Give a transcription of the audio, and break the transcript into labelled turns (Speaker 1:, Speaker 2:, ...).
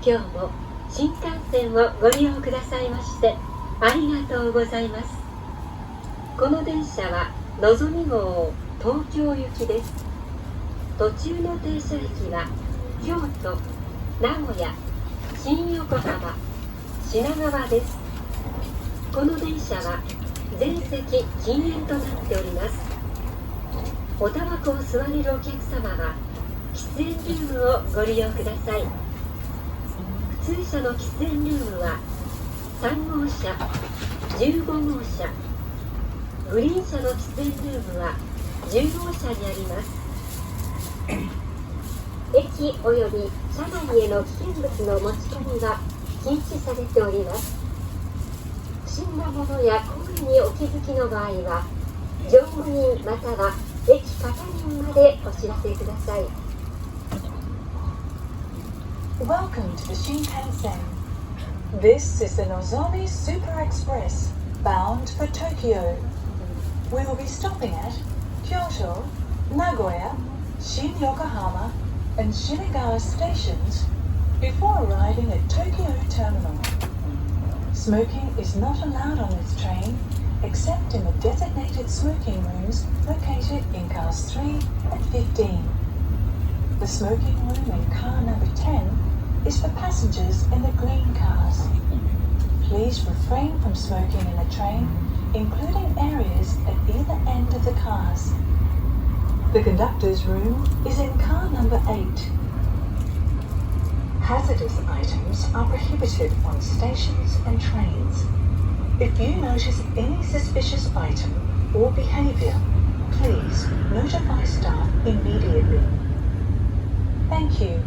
Speaker 1: 今日も新幹線をご利用くださいましてありがとうございます。この電車はのぞみ号東京行きです。途中の停車駅は京都、名古屋、新横浜、品川です。この電車は全席禁煙となっております。おタバコを吸われるお客様は喫煙ルームをご利用ください。普通車の喫煙ルームは3号車、15号車、グリーン車の喫煙ルームは10号車にあります。駅及び車内への危険物の持ち込みは禁止されております。不審なものや行為にお気づきの場合は乗務員または駅係員までお知らせください。
Speaker 2: Welcome to the Shinkansen. This is the Nozomi Super Express bound for Tokyo. We will be stopping at Kyoto, Nagoya, Shin-Yokohama and Shinagawa stations before arriving at Tokyo Terminal. Smoking is not allowed on this train except in the designated smoking rooms located in cars 3 and 15. The smoking room in car number 10 is for passengers in the green cars. Please refrain from smoking in the train, including areas at either end of the cars. The conductor's room is in car number 8. Hazardous items are prohibited on stations and trains. If you notice any suspicious item or behaviour, please notify staff immediately. Thank you.